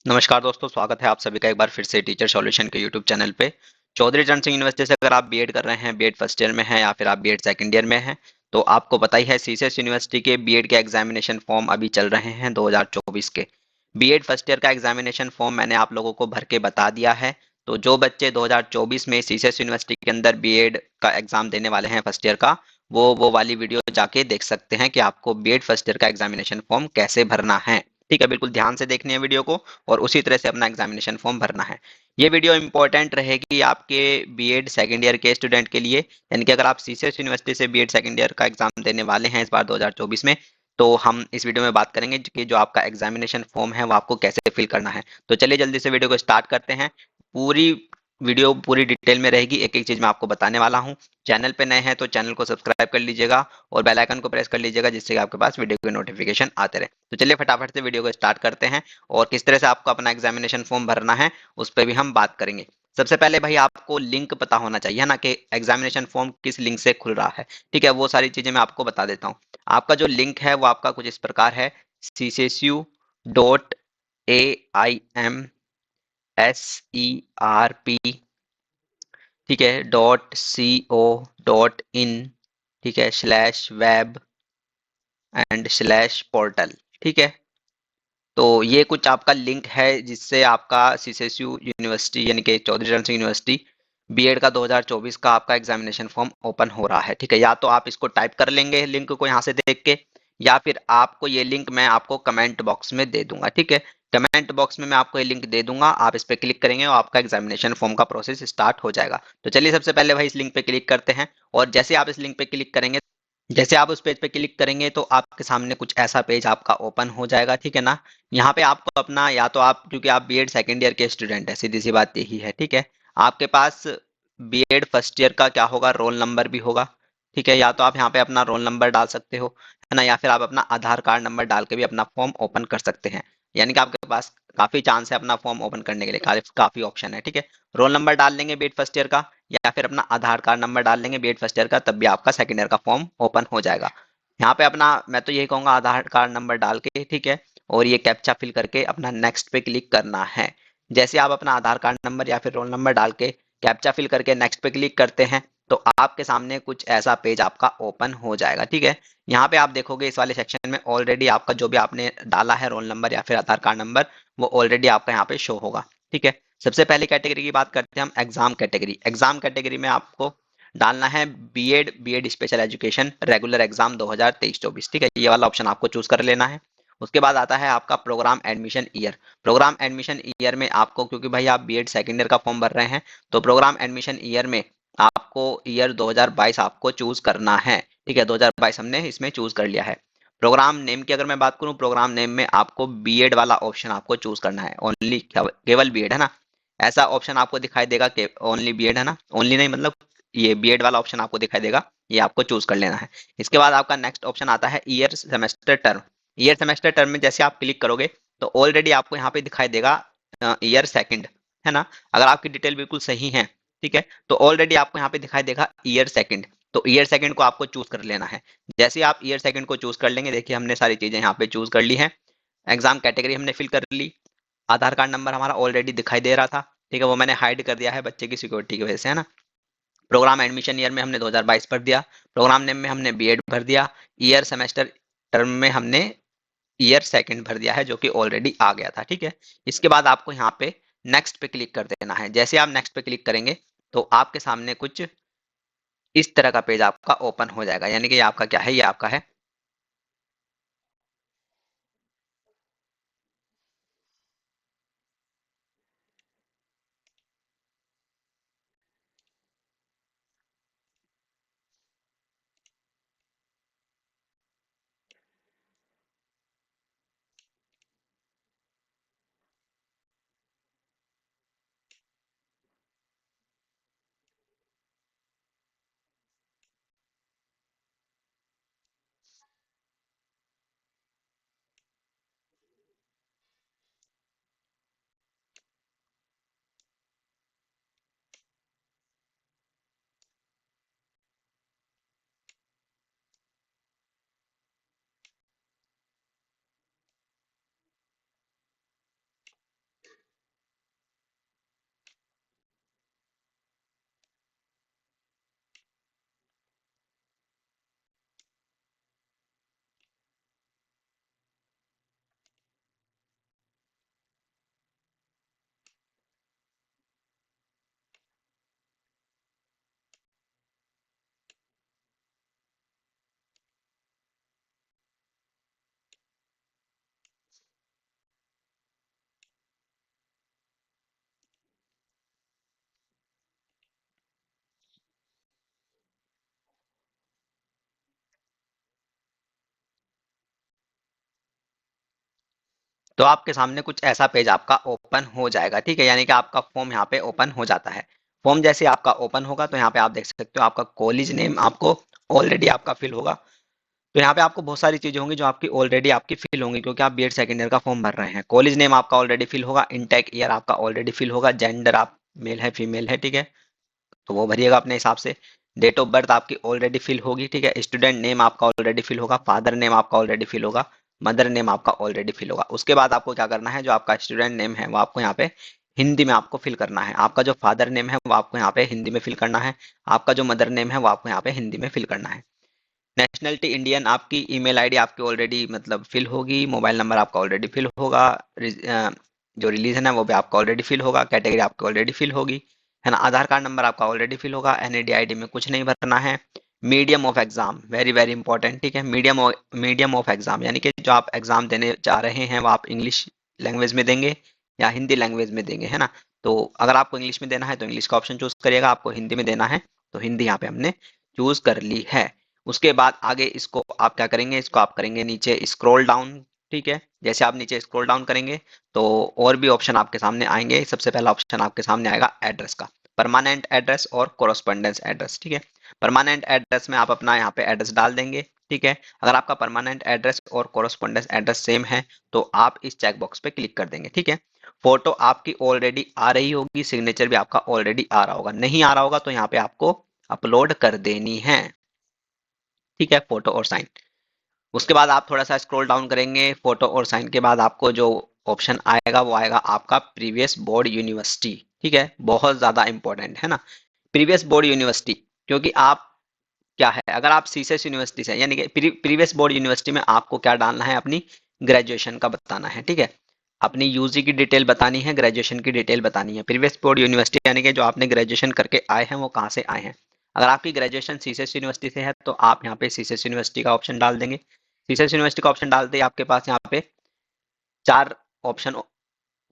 नमस्कार दोस्तों, स्वागत है आप सभी का एक बार फिर से टीचर सॉल्यूशन के यूट्यूब चैनल पे। चौधरी चरण सिंह यूनिवर्सिटी से अगर आप बीएड कर रहे हैं, बीएड फर्स्ट ईयर में हैं या फिर आप बीएड सेकंड ईयर में हैं, तो आपको पता ही है सीसीएस यूनिवर्सिटी के बीएड के एग्जामिनेशन फॉर्म अभी चल रहे हैं 2024 के। बीएड फर्स्ट ईयर का एग्जामिनेशन फॉर्म मैंने आप लोगों को भर के बता दिया है। तो जो बच्चे 2024 में सीसीएस यूनिवर्सिटी के अंदर बीएड का एग्जाम देने वाले हैं फर्स्ट ईयर का, वो वाली वीडियो जाके देख सकते हैं कि आपको बीएड फर्स्ट ईयर का एग्जामिनेशन फॉर्म कैसे भरना है। ठीक है, बिल्कुल ध्यान से देखनी है वीडियो को और उसी तरह से अपना एग्जामिनेशन फॉर्म भरना है। ये वीडियो इंपॉर्टेंट रहेगी आपके बीएड सेकंड ईयर के स्टूडेंट के लिए, यानी कि अगर आप सीसीएस यूनिवर्सिटी से बीएड सेकंड ईयर का एग्जाम देने वाले हैं इस बार 2024 में, तो हम इस वीडियो में बात करेंगे कि जो आपका एग्जामिनेशन फॉर्म है वो आपको कैसे फिल करना है। तो चलिए जल्दी से वीडियो को स्टार्ट करते हैं। पूरी वीडियो पूरी डिटेल में रहेगी, एक एक चीज मैं आपको बताने वाला हूँ। चैनल पे नए हैं तो चैनल को सब्सक्राइब कर लीजिएगा और बेल आइकन को प्रेस कर लीजिएगा, जिससे कि आपके पास वीडियो के नोटिफिकेशन आते रहे। तो चलिए फटाफट से वीडियो को स्टार्ट करते हैं और किस तरह से आपको अपना एग्जामिनेशन फॉर्म भरना है उस पर भी हम बात करेंगे। सबसे पहले भाई आपको लिंक पता होना चाहिए ना कि एग्जामिनेशन फॉर्म किस लिंक से खुल रहा है। ठीक है, वो सारी चीजें मैं आपको बता देता हूँ। आपका जो लिंक है वो आपका कुछ इस प्रकार है: ccu.aimserp, ठीक है, .co.in, ठीक है, /web एंड /portal। ठीक है, तो ये कुछ आपका लिंक है जिससे आपका सीसीएसयू यूनिवर्सिटी यानी कि चौधरी चरण सिंह यूनिवर्सिटी बीएड का 2024 का आपका एग्जामिनेशन फॉर्म ओपन हो रहा है। ठीक है, या तो आप इसको टाइप कर लेंगे लिंक को यहाँ से देख के, या फिर आपको ये लिंक मैं आपको कमेंट बॉक्स में दे दूंगा। ठीक है, कमेंट बॉक्स में मैं आपको ये लिंक दे दूंगा, आप इस पे क्लिक करेंगे और आपका एग्जामिनेशन फॉर्म का प्रोसेस स्टार्ट हो जाएगा। तो चलिए सबसे पहले भाई इस लिंक पे क्लिक करते हैं, और जैसे आप इस लिंक पे क्लिक करेंगे, जैसे आप उस पेज पे क्लिक करेंगे तो आपके सामने कुछ ऐसा पेज आपका ओपन हो जाएगा। ठीक है ना, यहाँ पे आपको अपना, या तो आप, क्योंकि आप बीएड सेकंड ईयर के स्टूडेंट है, सीधी सी बात यही है। ठीक है, आपके पास बीएड फर्स्ट ईयर का क्या होगा, रोल नंबर भी होगा। ठीक है, या तो आप यहाँ पे अपना रोल नंबर डाल सकते हो, है ना, या फिर आप अपना आधार कार्ड नंबर डाल के भी अपना फॉर्म ओपन कर सकते हैं। यानी कि आपके पास काफी चांस है अपना फॉर्म ओपन करने के लिए, काफी ऑप्शन है। ठीक है, रोल नंबर डाल लेंगे बीएड फर्स्ट ईयर का, या फिर अपना आधार कार्ड नंबर डाल लेंगे बीएड फर्स्ट ईयर का, तब भी आपका सेकंड ईयर का फॉर्म ओपन हो जाएगा। यहाँ पे अपना, मैं तो यही कहूंगा, आधार कार्ड नंबर डाल के, ठीक है, और ये कैप्चा फिल करके अपना नेक्स्ट पे क्लिक करना है। जैसे आप अपना आधार कार्ड नंबर या फिर रोल नंबर डाल के कैप्चा फिल करके नेक्स्ट पे क्लिक करते हैं, तो आपके सामने कुछ ऐसा पेज आपका ओपन हो जाएगा। ठीक है, यहाँ पे आप देखोगे इस वाले सेक्शन में ऑलरेडी आपका जो भी आपने डाला है रोल नंबर या फिर आधार कार्ड नंबर, वो ऑलरेडी आपका यहाँ पे शो होगा। ठीक है, सबसे पहली कैटेगरी की बात करते हैं हम, एग्जाम कैटेगरी। एग्जाम कैटेगरी में आपको डालना है BEd special education regular exam 2023-24। ठीक है, ये वाला ऑप्शन आपको चूज कर लेना है। उसके बाद आता है आपका programme admission year. Programme admission year में आपको, क्योंकि भाई आप बीएड सेकेंड ईयर का फॉर्म भर रहे हैं, तो प्रोग्राम एडमिशन ईयर में आपको ईयर 2022 आपको चूज करना है। ठीक है, 2022 हमने इसमें चूज कर लिया है। प्रोग्राम नेम की अगर मैं बात करूं, प्रोग्राम नेम में आपको बीएड वाला ऑप्शन आपको चूज करना है, ओनली, केवल बीएड, है ना। ऐसा ऑप्शन आपको दिखाई देगा कि ओनली बीएड, है ना, ओनली नहीं मतलब ये बीएड वाला ऑप्शन आपको दिखाई देगा, ये आपको चूज कर लेना है। इसके बाद आपका नेक्स्ट ऑप्शन आता है year semester term. Year semester term में जैसे आप क्लिक करोगे तो ऑलरेडी आपको यहाँ पे दिखाई देगा ईयर सेकंड, है ना। अगर आपकी डिटेल बिल्कुल सही है, ठीक है, तो ऑलरेडी आपको यहाँ पे दिखाई देगा ईयर सेकंड। तो ईयर सेकंड को आपको चूज कर लेना है। जैसे आप ईयर सेकंड को चूज कर लेंगे, देखिए हमने सारी चीजें यहाँ पे चूज कर ली है। एग्जाम कैटेगरी हमने फिल कर ली, आधार कार्ड नंबर हमारा ऑलरेडी दिखाई दे रहा था, ठीक है, वो मैंने हाइड कर दिया है बच्चे की सिक्योरिटी की वजह से, है ना। प्रोग्राम एडमिशन ईयर में हमने 2022 भर दिया, प्रोग्राम नेम में हमने बीएड भर दिया, ईयर सेमेस्टर टर्म में हमने ईयर सेकंड भर दिया है, जो कि ऑलरेडी आ गया था। ठीक है, इसके बाद आपको यहाँ पे नेक्स्ट पे क्लिक कर देना है। जैसे आप नेक्स्ट पे क्लिक करेंगे तो आपके सामने कुछ इस तरह का पेज आपका ओपन हो जाएगा, यानी कि ये आपका क्या है, ये आपका है तो आपके सामने कुछ ऐसा पेज आपका ओपन हो जाएगा, ठीक है, यानी कि आपका फॉर्म यहाँ पे ओपन हो जाता है। फॉर्म जैसे आपका ओपन होगा तो यहाँ पे आप देख सकते हो आपका कॉलेज नेम आपको ऑलरेडी आपका फिल होगा। तो यहाँ पे आपको बहुत सारी चीजें होंगी जो आपकी ऑलरेडी आपकी फिल होंगी, क्योंकि आप बीएड सेकेंड ईयर का फॉर्म भर रहे हैं। कॉलेज नेम आपका ऑलरेडी फिल होगा, इनटेक ईयर आपका ऑलरेडी फिल होगा, जेंडर आप मेल है फीमेल है, ठीक है, तो वो भरिएगा अपने हिसाब से। डेट ऑफ बर्थ आपकी ऑलरेडी फिल होगी, ठीक है। स्टूडेंट नेम आपका ऑलरेडी फिल होगा, फादर नेम आपका ऑलरेडी फिल होगा, मदर नेम आपका ऑलरेडी फिल होगा। उसके बाद आपको क्या करना है, जो आपका स्टूडेंट नेम है वो आपको यहाँ पे हिंदी में आपको फिल करना है। आपका जो फादर नेम है वो आपको यहाँ पे हिंदी में फिल करना है। आपका जो मदर नेम है वो आपको यहाँ पे हिंदी में फिल करना है। नेशनलिटी इंडियन, आपकी ईमेल आईडी आपकी ऑलरेडी मतलब फिल होगी, मोबाइल नंबर आपका ऑलरेडी फिल होगा, जो रिलीजन है वो भी आपका ऑलरेडी फिल होगा, कैटेगरी आपकी ऑलरेडी फिल होगी, है ना। आधार कार्ड नंबर आपका ऑलरेडी फिल होगा, एनईडी आईडी में कुछ नहीं भरना है। Medium of exam very very important, ठीक है। मीडियम ऑफ एग्जाम यानी कि जो आप एग्जाम देने जा रहे हैं वो आप इंग्लिश लैंग्वेज में देंगे या हिंदी लैंग्वेज में देंगे, है ना। तो अगर आपको इंग्लिश में देना है तो इंग्लिश का ऑप्शन चूज करिएगा, आपको हिंदी में देना है तो हिंदी यहाँ पे हमने चूज कर ली है। उसके बाद आगे इसको आप क्या करेंगे, इसको आप करेंगे नीचे स्क्रॉल डाउन, ठीक है। जैसे आप नीचे स्क्रॉल डाउन करेंगे तो और भी ऑप्शन आपके सामने आएंगे। सबसे पहला ऑप्शन आपके सामने आएगा एड्रेस का, परमानेंट एड्रेस और कोरस्पोंडेंस एड्रेस, ठीक है। परमानेंट एड्रेस में आप अपना यहाँ पे एड्रेस डाल देंगे, ठीक है। अगर आपका परमानेंट एड्रेस और कोरस्पोंडेंस एड्रेस सेम है तो आप इस चेक बॉक्स पे क्लिक कर देंगे, ठीक है। फोटो आपकी ऑलरेडी आ रही होगी, सिग्नेचर भी आपका ऑलरेडी आ रहा होगा, नहीं आ रहा होगा तो यहाँ पे आपको अपलोड कर देनी है, ठीक है, फोटो और साइन। उसके बाद आप थोड़ा सा स्क्रॉल डाउन करेंगे, फोटो और साइन के बाद आपको जो ऑप्शन आएगा वो आएगा आपका प्रीवियस बोर्ड यूनिवर्सिटी, ठीक है, बहुत ज्यादा इंपॉर्टेंट है ना, प्रीवियस बोर्ड यूनिवर्सिटी। क्योंकि आप क्या है, अगर आप सीसेस यूनिवर्सिटी से यानी कि प्रीवियस बोर्ड यूनिवर्सिटी में आपको क्या डालना है, अपनी ग्रेजुएशन का बताना है, ठीक है। अपनी यूजी की डिटेल बतानी है, ग्रेजुएशन की डिटेल बतानी है। प्रीवियस बोर्ड यूनिवर्सिटी यानी कि जो आपने ग्रेजुएशन करके आए हैं वो कहाँ से आए हैं। अगर आपकी ग्रेजुएशन सीसेस यूनिवर्सिटी से है तो आप यहाँ पे सीसेस यूनिवर्सिटी का ऑप्शन डाल देंगे। सीसेस यूनिवर्सिटी का ऑप्शन डालते ही आपके पास यहाँ पे 4 ऑप्शन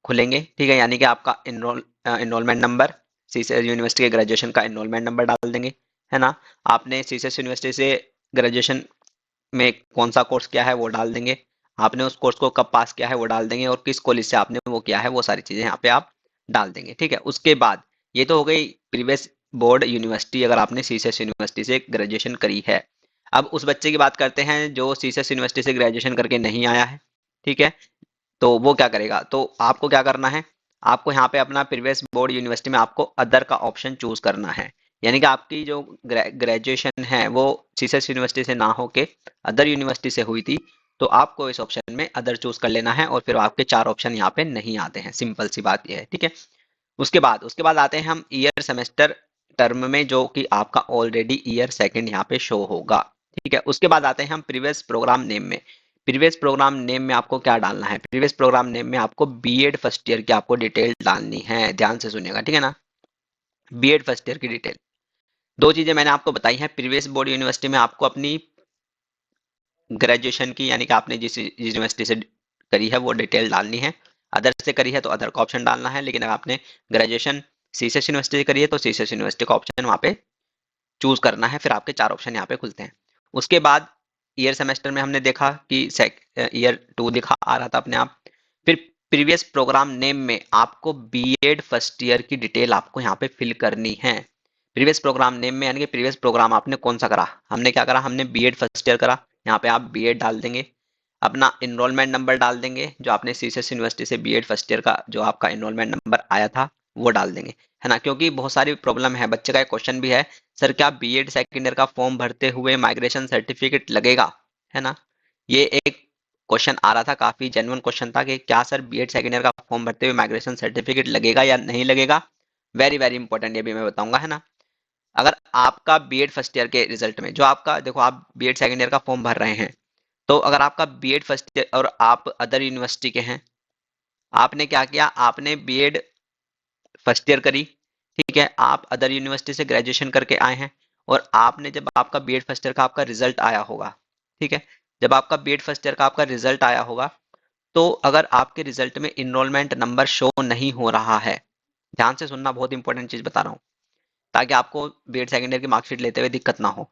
खुलेंगे, ठीक है, यानी कि आपका इनरोलमेंट नंबर, सीसेस यूनिवर्सिटी के ग्रेजुएशन का इनरोलमेंट नंबर डाल देंगे, है ना। आपने सीसेस यूनिवर्सिटी से ग्रेजुएशन में कौन सा कोर्स किया है वो डाल देंगे, आपने उस कोर्स को कब पास किया है वो डाल देंगे, और किस कॉलेज से आपने वो किया है वो सारी चीजें यहाँ पे आप डाल देंगे, ठीक है। उसके बाद ये तो हो गई प्रीवियस बोर्ड यूनिवर्सिटी, अगर आपने सीसेस यूनिवर्सिटी से ग्रेजुएशन करी है। अब उस बच्चे की बात करते हैं जो सीसेस यूनिवर्सिटी से ग्रेजुएशन करके नहीं आया है, ठीक है, तो वो क्या करेगा, तो आपको क्या करना है, आपको यहाँ पे अपना प्रीवियस बोर्ड यूनिवर्सिटी में आपको अदर का ऑप्शन चूज करना है। यानी कि आपकी जो ग्रेजुएशन है वो सीसेस यूनिवर्सिटी से ना होके अदर यूनिवर्सिटी से हुई थी, तो आपको इस ऑप्शन में अदर चूज कर लेना है, और फिर आपके 4 ऑप्शन यहाँ पे नहीं आते हैं, सिंपल सी बात यह है, ठीक है। उसके बाद आते हैं हम ईयर सेमेस्टर टर्म में, जो कि आपका ऑलरेडी ईयर सेकंड यहाँ पे शो होगा, ठीक है। उसके बाद आते हैं हम प्रीवियस प्रोग्राम नेम में। प्रीवियस प्रोग्राम नेम में आपको क्या डालना है, प्रीवियस प्रोग्राम नेम में आपको बीएड फर्स्ट ईयर की आपको डिटेल डालनी है, ध्यान से सुनिएगा, ठीक है ना। बीएड फर्स्ट ईयर की डिटेल, दो चीजें मैंने आपको बताई हैं। प्रीवियस बोर्ड यूनिवर्सिटी में आपको अपनी ग्रेजुएशन की यानी कि आपने जिस यूनिवर्सिटी से करी है वो डिटेल डालनी है, अदर से करी है तो अदर का ऑप्शन डालना है, लेकिन अगर आपने ग्रेजुएशन सीसेस यूनिवर्सिटी से करी है तो सीसेस यूनिवर्सिटी का ऑप्शन वहाँ पे चूज करना है, फिर आपके 4 ऑप्शन यहाँ पे खुलते हैं। उसके बाद ईयर सेमेस्टर में हमने देखा कि ईयर 2 दिखा आ रहा था अपने आप। फिर प्रीवियस प्रोग्राम नेम में आपको बीएड फर्स्ट ईयर की डिटेल आपको यहाँ पे फिल करनी है। प्रीवियस प्रोग्राम नेम में यानी कि प्रीवियस प्रोग्राम आपने कौन सा करा, हमने क्या करा, हमने बीएड फर्स्ट ईयर करा, यहाँ पे आप बीएड डाल देंगे। अपना इनरोलमेंट नंबर डाल देंगे, जो आपने सीसेस यूनिवर्सिटी से बीएड फर्स्ट ईयर का जो आपका इनरोलमेंट नंबर आया था वो डाल देंगे, है ना। क्योंकि बहुत सारी प्रॉब्लम है, बच्चे का एक क्वेश्चन भी है, सर क्या बीएड सेकेंड ईयर का फॉर्म भरते हुए माइग्रेशन सर्टिफिकेट लगेगा, है ना। ये एक क्वेश्चन आ रहा था, काफी जेन्युइन क्वेश्चन था कि क्या सर बीएड सेकेंड ईयर का फॉर्म भरते हुए माइग्रेशन सर्टिफिकेट लगेगा या नहीं लगेगा। वेरी वेरी इंपॉर्टेंट, ये भी मैं बताऊंगा, है ना। अगर आपका बीएड फर्स्ट ईयर के रिजल्ट में, जो आपका देखो आप बीएड सेकेंड ईयर का फॉर्म भर रहे हैं, तो अगर आपका बीएड फर्स्ट ईयर और आप अदर यूनिवर्सिटी के हैं, आपने क्या किया, आपने बीएड फर्स्ट ईयर करी, ठीक है, आप अदर यूनिवर्सिटी से ग्रेजुएशन करके आए हैं, और आपने जब आपका बीएड फर्स्ट ईयर का आपका रिजल्ट आया होगा, ठीक है, जब आपका बीएड फर्स्ट ईयर का आपका रिजल्ट आया होगा, तो अगर आपके रिजल्ट में इनरोलमेंट नंबर शो नहीं हो रहा है, ध्यान से सुनना, बहुत इंपॉर्टेंट चीज बता रहा हूँ, ताकि आपको बीएड सेकेंड ईयर की मार्कशीट लेते हुए दिक्कत ना हो।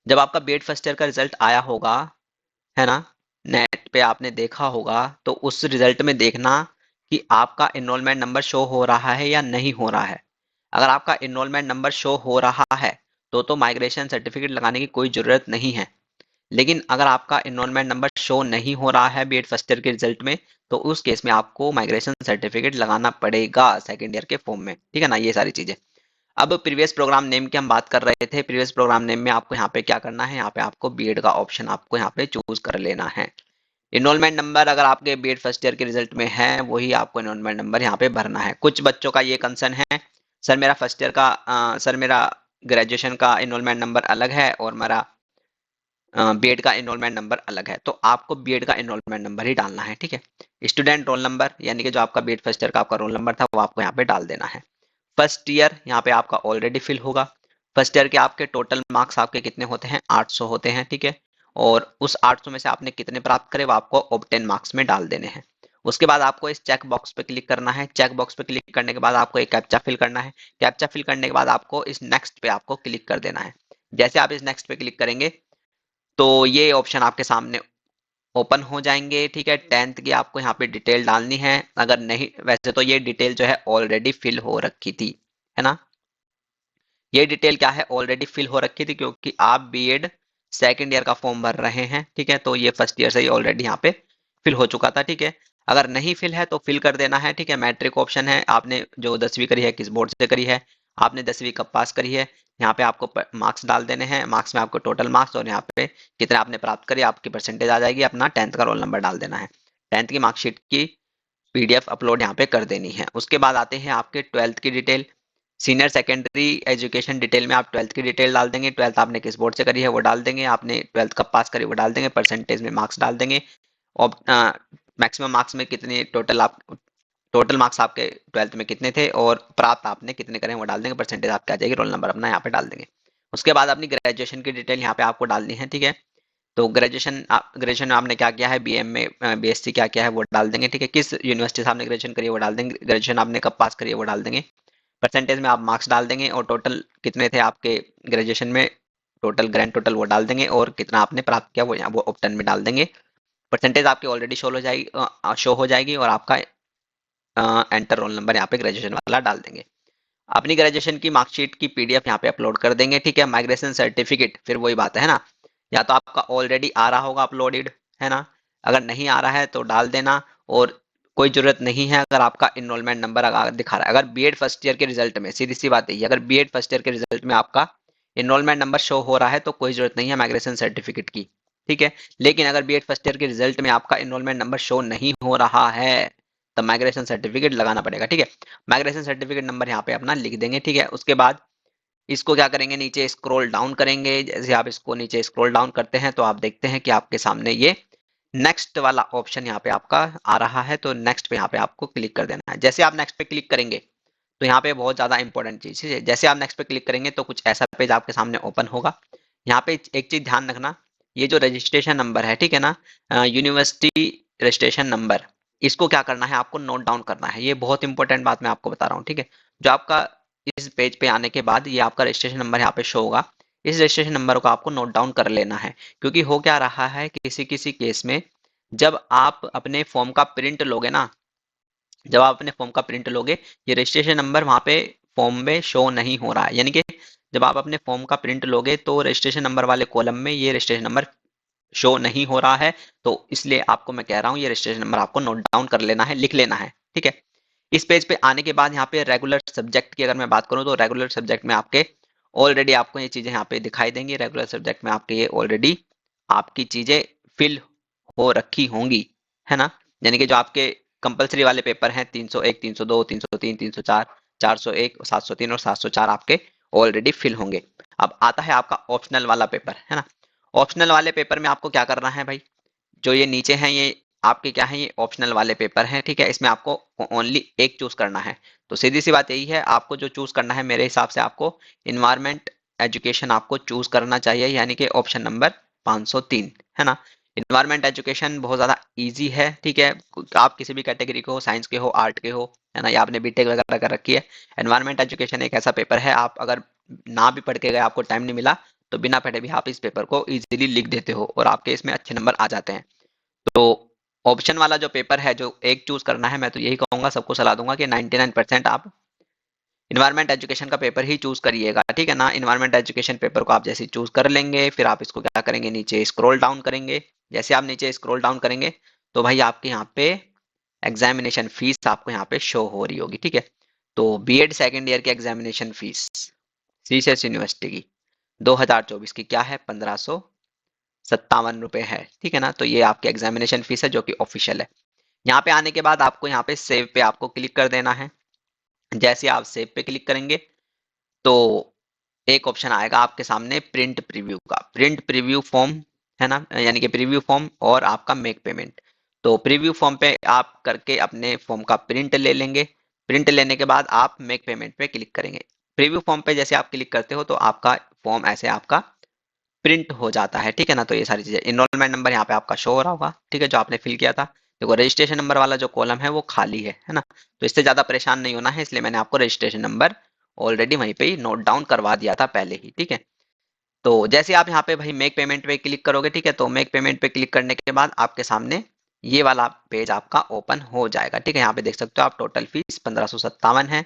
जब आपका बीएड फर्स्ट ईयर का रिजल्ट आया होगा, है ना, नेट पे आपने देखा होगा, तो उस रिजल्ट में देखना कि आपका एनरोलमेंट नंबर शो हो रहा है या नहीं हो रहा है। अगर आपका एनरोलमेंट नंबर शो हो रहा है तो माइग्रेशन सर्टिफिकेट लगाने की कोई ज़रूरत नहीं है। लेकिन अगर आपका एनरोलमेंट नंबर शो नहीं हो रहा है बीएड फर्स्ट ईयर के रिजल्ट में, तो उस केस में आपको माइग्रेशन सर्टिफिकेट लगाना पड़ेगा सेकंड ईयर के फॉर्म में, ठीक है ना, ये सारी चीज़ें। अब प्रीवियस प्रोग्राम नेम की हम बात कर रहे थे। प्रीवियस प्रोग्राम नेम में आपको यहाँ पे क्या करना है, यहाँ पे आपको बीएड का ऑप्शन आपको यहाँ पे चूज कर लेना है। एनरोलमेंट नंबर अगर आपके बीएड फर्स्ट ईयर के रिजल्ट में है, वही आपको एनरोलमेंट नंबर यहाँ पे भरना है। कुछ बच्चों का ये कंसर्न है, सर मेरा फर्स्ट ईयर का सर मेरा ग्रेजुएशन का एनरोलमेंट नंबर अलग है और मेरा बीएड का एनरोलमेंट नंबर अलग है। तो आपको बीएड का एनरोलमेंट नंबर ही डालना है, ठीक है। स्टूडेंट रोल नंबर यानी कि जो आपका बीएड फर्स्ट ईयर का आपका रोल नंबर था, वो आपको यहाँ पे डाल देना है। फर्स्ट ईयर यहाँ पे आपका ऑलरेडी फिल होगा। फर्स्ट ईयर के आपके टोटल मार्क्स आपके कितने होते हैं, 800 होते हैं, ठीक है। और उस 800 में से आपने कितने प्राप्त करे, वो आपको ऑब्टेन मार्क्स में डाल देने हैं। उसके बाद आपको इस चेक बॉक्स पे क्लिक करना है। चेक बॉक्स पे क्लिक करने के बाद आपको एक कैप्चा फिल करना है। कैप्चा फिल करने के बाद आपको इस नेक्स्ट पे आपको क्लिक कर देना है। जैसे आप इस नेक्स्ट पे क्लिक करेंगे तो ये ऑप्शन आपके सामने ओपन हो जाएंगे, ठीक है। 10th की आपको यहाँ पे डिटेल डालनी है। अगर नहीं, वैसे तो ये डिटेल जो है ऑलरेडी फिल हो रखी थी, है ना। ये डिटेल क्या है, ऑलरेडी फिल हो रखी थी, क्योंकि आप बीएड सेकंड ईयर का फॉर्म भर रहे हैं, ठीक है। तो ये फर्स्ट ईयर से ही ऑलरेडी यहाँ पे फिल हो चुका था, ठीक है। अगर नहीं फिल है तो फिल कर देना है, ठीक है। मैट्रिक ऑप्शन है, आपने जो 10वीं करी है किस बोर्ड से करी है, आपने 10वीं कब पास करी है, यहाँ पे आपको मार्क्स डाल देने हैं। मार्क्स में आपको टोटल मार्क्स और यहाँ पे कितने आपने प्राप्त करी आपकी परसेंटेज आ जाएगी। अपना 10th का रोल नंबर डाल देना है। 10th की मार्कशीट की पीडीएफ अपलोड यहाँ पे कर देनी है। उसके बाद आते हैं आपके 12th की detail. Senior secondary education detail में आप 12th की डिटेल डाल देंगे। 12th आपने किस बोर्ड से करी है वो डाल देंगे। आपने 12th कब पास करी वो डाल देंगे। परसेंटेज में मार्क्स डाल देंगे। और मैक्सिमम मार्क्स में कितने टोटल मार्क्स आपके 12th में कितने थे और प्राप्त आपने कितने करे वो डाल देंगे। परसेंटेज आपकी आ जाएगी, रोल नंबर अपना यहाँ पे डाल देंगे। उसके बाद अपनी ग्रेजुएशन की डिटेल यहाँ पे आपको डालनी है, ठीक है। तो ग्रेजुएशन में आपने क्या किया है, बीएम में बीएससी क्या किया है वो डाल देंगे, ठीक है। किस यूनिवर्सिटी से आपने ग्रेजुएशन करी है वो डाल देंगे। ग्रेजुएशन आपने कब पास करी है वो डाल देंगे। परसेंटेज में आप मार्क्स डाल देंगे और टोटल कितने थे आपके ग्रेजुएशन में, टोटल ग्रैंड टोटल वो डाल देंगे और कितना आपने प्राप्त किया वो यहाँ वो ऑप्शन में डाल देंगे। परसेंटेज आपकी ऑलरेडी शो हो जाएगी और आपका एंटर रोल नंबर यहाँ पे ग्रेजुएशन वाला डाल देंगे। अपनी ग्रेजुएशन की मार्कशीट की पीडीएफ यहाँ पे अपलोड कर देंगे, ठीक है। माइग्रेशन सर्टिफिकेट फिर वही बात है ना, या तो आपका ऑलरेडी आ रहा होगा अपलोडेड, है ना। अगर नहीं आ रहा है तो डाल देना। और कोई जरूरत नहीं है अगर आपका इनरोलमेंट नंबर अगर दिखा रहा है। अगर बीएड फर्स्ट ईयर के रिजल्ट में, सीधी सी बात है, अगर बीएड फर्स्ट ईयर के रिजल्ट में आपका इनरोलमेंट नंबर शो हो रहा है तो कोई जरूरत नहीं है माइग्रेशन सर्टिफिकेट की, ठीक है। लेकिन अगर बीएड फर्स्ट ईयर के रिजल्ट में आपका इनरोलमेंट नंबर शो नहीं हो रहा है तो माइग्रेशन सर्टिफिकेट लगाना पड़ेगा, ठीक है। माइग्रेशन सर्टिफिकेट नंबर यहाँ पे अपना लिख देंगे, ठीक है। उसके बाद इसको क्या करेंगे, नीचे स्क्रॉल डाउन करेंगे। जैसे आप इसको नीचे स्क्रॉल डाउन करते हैं तो आप देखते हैं कि आपके सामने ये नेक्स्ट वाला ऑप्शन यहाँ पे आपका आ रहा है। तो नेक्स्ट पे यहाँ पे आपको क्लिक कर देना है। जैसे आप नेक्स्ट पे क्लिक करेंगे तो यहाँ पे बहुत ज्यादा इंपॉर्टेंट चीज है, जैसे आप नेक्स्ट पे क्लिक करेंगे तो कुछ ऐसा पेज आपके सामने ओपन होगा। यहाँ पे एक चीज ध्यान रखना, ये जो रजिस्ट्रेशन नंबर है, ठीक है ना, यूनिवर्सिटी रजिस्ट्रेशन नंबर, इसको क्या करना है, आपको नोट डाउन करना है। ये बहुत इंपॉर्टेंट बात मैं आपको बता रहा हूँ, ठीक है। जो आपका इस पेज पे आने के बाद ये आपका रजिस्ट्रेशन नंबर यहाँ पे शो होगा। इस रजिस्ट्रेशन नंबर को आपको नोट डाउन कर लेना है, क्योंकि हो क्या रहा है, किसी किसी केस में जब आप अपने फॉर्म का प्रिंट लोगे ना, जब आप अपने फॉर्म का प्रिंट लोगे, ये रजिस्ट्रेशन नंबर वहाँ पे फॉर्म में शो नहीं हो रहा है। यानी कि जब आप अपने फॉर्म का प्रिंट लोगे तो रजिस्ट्रेशन नंबर वाले कॉलम में ये रजिस्ट्रेशन नंबर शो नहीं हो रहा है। तो इसलिए आपको मैं कह रहा हूँ ये रजिस्ट्रेशन नंबर आपको नोट डाउन कर लेना है, लिख लेना है, ठीक है। इस पेज पे आने के बाद यहाँ पे रेगुलर सब्जेक्ट की अगर मैं बात करूँ तो रेगुलर सब्जेक्ट में आपके ऑलरेडी आपको ये चीजें यहाँ पे दिखाई देंगी। रेगुलर सब्जेक्ट में आपके ये ऑलरेडी आपकी चीजें फिल हो रखी होंगी, है ना। यानी कि जो आपके कंपलसरी वाले पेपर हैं 301, 302, 303, 304, 401, 703 और 704 आपके ऑलरेडी फिल होंगे। अब आता है आपका ऑप्शनल वाला पेपर, है ना। ऑप्शनल वाले पेपर में आपको क्या करना है भाई, जो ये नीचे हैं ये आपके क्या है, ये ऑप्शनल वाले पेपर हैं, ठीक है। इसमें आपको ओनली एक चूज करना है। तो सीधी सी बात यही है, आपको जो चूज करना है मेरे हिसाब से आपको इन्वायरमेंट एजुकेशन आपको चूज करना चाहिए, यानी कि ऑप्शन नंबर 503, है ना। इन्वायरमेंट एजुकेशन बहुत ज्यादा इजी है, ठीक है। आप किसी भी कैटेगरी के हो, साइंस के हो, आर्ट के हो, है ना, या आपने बीटेक वगैरह कर रखी है। एनवायरमेंट एजुकेशन एक ऐसा पेपर है, आप अगर ना भी पढ़ के गए, आपको टाइम नहीं मिला, तो बिना पढ़े भी आप इस पेपर को इजीली लिख देते हो और आपके इसमें अच्छे नंबर आ जाते हैं। तो ऑप्शन वाला जो पेपर है, जो एक चूज करना है, मैं तो यही कहूंगा, सबको सलाह दूंगा कि 99% आप इन्वायरमेंट एजुकेशन का पेपर ही चूज करिएगा, ठीक है ना। इन्वायरमेंट एजुकेशन पेपर को आप जैसे चूज कर लेंगे, फिर आप इसको क्या करेंगे, नीचे स्क्रॉल डाउन करेंगे। जैसे आप नीचे स्क्रॉल डाउन करेंगे तो भाई आपके यहाँ पे एग्जामिनेशन फीस आपको यहाँ पे शो हो रही होगी, ठीक है। तो बीएड सेकेंड ईयर की एग्जामिनेशन फीस सीसेस यूनिवर्सिटी की 2024 की क्या है, 1557 रुपए है, ठीक है ना। तो ये आपकी एग्जामिनेशन फीस है जो कि ऑफिशियल है। यहाँ पे आने के बाद आपको यहाँ पे सेव पे आपको क्लिक कर देना है। जैसे आप सेव पे क्लिक करेंगे तो एक ऑप्शन आएगा आपके सामने प्रिंट प्रीव्यू का, प्रिंट प्रीव्यू फॉर्म, है ना, यानी कि प्रीव्यू फॉर्म और आपका मेक पेमेंट। तो प्रीव्यू फॉर्म पे आप करके अपने फॉर्म का प्रिंट ले लेंगे। प्रिंट लेने के बाद आप मेक पेमेंट पे क्लिक करेंगे। प्रीव्यू फॉर्म पे जैसे आप क्लिक करते हो तो आपका फॉर्म ऐसे आपका प्रिंट हो जाता है, ठीक है ना। तो ये सारी चीजें, इनरोलमेंट नंबर यहाँ पे आपका शो हो रहा होगा, ठीक है, जो आपने फिल किया था। देखो रजिस्ट्रेशन नंबर वाला जो कॉलम है वो खाली है ना। तो इससे ज्यादा परेशान नहीं होना है, इसलिए मैंने आपको रजिस्ट्रेशन नंबर ऑलरेडी वहीं पे ही नोट डाउन करवा दिया था पहले ही, ठीक है। तो जैसे आप यहाँ पे भाई मेक पेमेंट पे क्लिक करोगे, ठीक है, तो मेक पेमेंट पे क्लिक करने के बाद आपके सामने ये वाला पेज आपका ओपन हो जाएगा, ठीक है। यहाँ पे देख सकते हो आप, टोटल फीस 1557 है।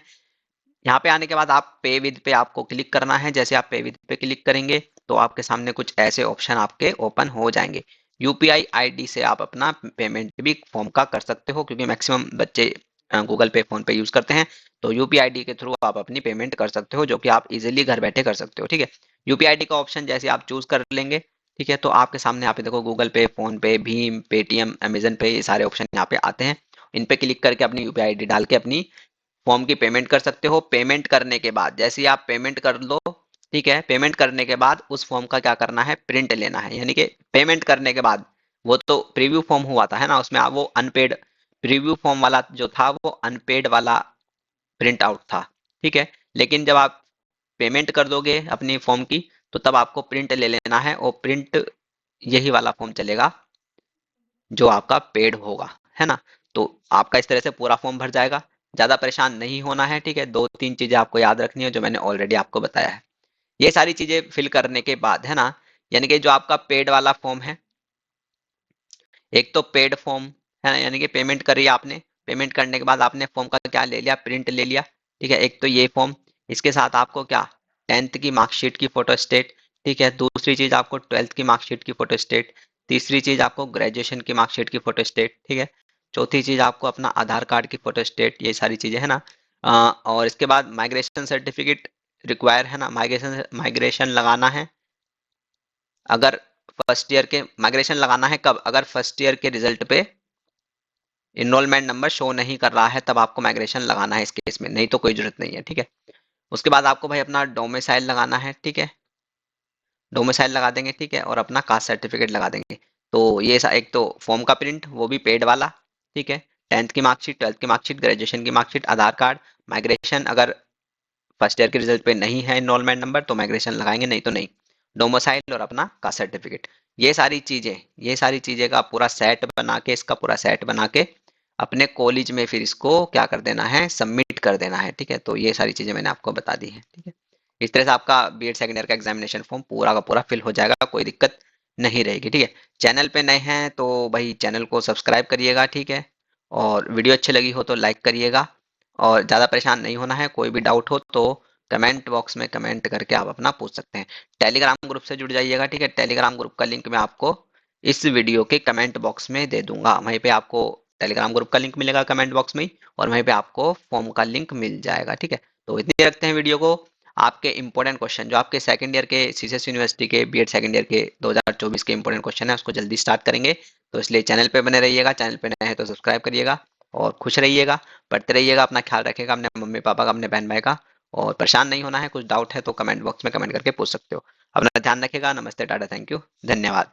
यहाँ पे आने के बाद आप पे विद पे आपको क्लिक करना है। जैसे आप पे विद पे क्लिक करेंगे तो आपके सामने कुछ ऐसे ऑप्शन आपके ओपन हो जाएंगे। यूपीआई आईडी से आप अपना पेमेंट भी फॉर्म का कर सकते हो, क्योंकि मैक्सिमम बच्चे गूगल पे फोन पे यूज करते हैं। तो यूपीआई आईडी के थ्रू आप अपनी पेमेंट कर सकते हो, जो कि आप इजिली घर बैठे कर सकते हो, ठीक है। यूपीआई आईडी का ऑप्शन जैसे आप चूज कर लेंगे, ठीक है, तो आपके सामने यहाँ पे देखो गूगल पे, फोन पे, भीम, पेटीएम, अमेजन पे, ये सारे ऑप्शन यहाँ पे आते हैं। इन पे क्लिक करके अपनी यूपीआई आईडी डाल के अपनी फॉर्म की पेमेंट कर सकते हो। पेमेंट करने के बाद जैसे ही आप पेमेंट कर लो, ठीक है, पेमेंट करने के बाद उस फॉर्म का क्या करना है, प्रिंट लेना है। यानी कि पेमेंट करने के बाद, वो तो प्रीव्यू फॉर्म हुआ था, है ना, उसमें आप वो अनपेड प्रीव्यू फॉर्म वाला जो था वो अनपेड वाला प्रिंट आउट था, ठीक है। लेकिन जब आप पेमेंट कर दोगे अपनी फॉर्म की, तो तब आपको प्रिंट ले लेना है, और प्रिंट यही वाला फॉर्म चलेगा जो आपका पेड होगा, है ना। तो आपका इस तरह से पूरा फॉर्म भर जाएगा। ज्यादा परेशान नहीं होना है, ठीक है। दो तीन चीजें आपको याद रखनी है जो मैंने ऑलरेडी आपको बताया है। ये सारी चीजें फिल करने के बाद, है ना, यानी कि जो आपका पेड वाला फॉर्म है, एक तो पेड फॉर्म है ना, यानी कि पेमेंट करी आपने, पेमेंट करने के बाद आपने फॉर्म का क्या ले लिया, प्रिंट ले लिया, ठीक है। एक तो ये फॉर्म, इसके साथ आपको क्या, 10th की मार्कशीट की फोटो स्टेट, ठीक है। दूसरी चीज आपको 12th की मार्कशीट की फोटो स्टेट। तीसरी चीज आपको ग्रेजुएशन की मार्कशीट की फोटो स्टेट, ठीक है। चौथी चीज आपको अपना आधार कार्ड की फोटो स्टेट। ये सारी चीजें है ना। और इसके बाद माइग्रेशन सर्टिफिकेट रिक्वायर है ना, माइग्रेशन माइग्रेशन लगाना है। अगर फर्स्ट ईयर के माइग्रेशन लगाना है कब, अगर फर्स्ट ईयर के रिजल्ट पे इनरोलमेंट नंबर शो नहीं कर रहा है, तब आपको माइग्रेशन लगाना है इस केस में, नहीं तो कोई जरूरत नहीं है, ठीक है। उसके बाद आपको भाई अपना डोमिसाइल लगाना है, ठीक है, डोमिसाइल लगा देंगे, ठीक है, और अपना कास्ट सर्टिफिकेट लगा देंगे। तो ये एक तो फॉर्म का प्रिंट, वो भी पेड वाला, ठीक है, 10th की मार्कशीट, 12th की मार्कशीट, ग्रेजुएशन की मार्कशीट, आधार कार्ड, माइग्रेशन। अगर फर्स्ट ईयर के रिजल्ट पे नहीं है इनरोलमेंट नंबर तो माइग्रेशन लगाएंगे, नहीं तो नहीं। डोमिसाइल और अपना कास्ट सर्टिफिकेट, ये सारी चीजें का पूरा सेट बना के, इसका पूरा सेट बना के अपने कॉलेज में फिर इसको क्या कर देना है, सबमिट कर देना है, ठीक है। तो ये सारी चीजें मैंने आपको बता दी है, ठीक है। इस तरह से आपका बीएड सेकेंड ईयर का एग्जामिनेशन फॉर्म पूरा का पूरा फिल हो जाएगा, कोई दिक्कत नहीं रहेगी, ठीक है। चैनल पे नए हैं तो भाई चैनल को सब्सक्राइब करिएगा, ठीक है। और वीडियो अच्छी लगी हो तो लाइक करिएगा। और ज़्यादा परेशान नहीं होना है, कोई भी डाउट हो तो कमेंट बॉक्स में कमेंट करके आप अपना पूछ सकते हैं। टेलीग्राम ग्रुप से जुड़ जाइएगा, ठीक है। टेलीग्राम ग्रुप का लिंक मैं आपको इस वीडियो के कमेंट बॉक्स में दे दूंगा। वहीं पे आपको टेलीग्राम ग्रुप का लिंक मिलेगा कमेंट बॉक्स में ही, और वहीं पे आपको फॉर्म का लिंक मिल जाएगा, ठीक है। तो इतने रखते हैं वीडियो को। आपके इंपॉर्टेंट क्वेश्चन जो आपके सेकंड ईयर के सीसीएस यूनिवर्सिटी के बीएड सेकंड ईयर के 2024 के इंपॉर्टेंट क्वेश्चन है, उसको जल्दी स्टार्ट करेंगे। तो इसलिए चैनल पे बने रहिएगा, चैनल पे नए हैं तो सब्सक्राइब करिएगा। और खुश रहिएगा, पढ़ते रहिएगा, अपना ख्याल रखिएगा, अपने मम्मी पापा का, अपने बहन भाई का। और परेशान नहीं होना है, कुछ डाउट है तो कमेंट बॉक्स में कमेंट करके पूछ सकते हो। अपना ध्यान रखिएगा। नमस्ते, टाटा, थैंक यू, धन्यवाद।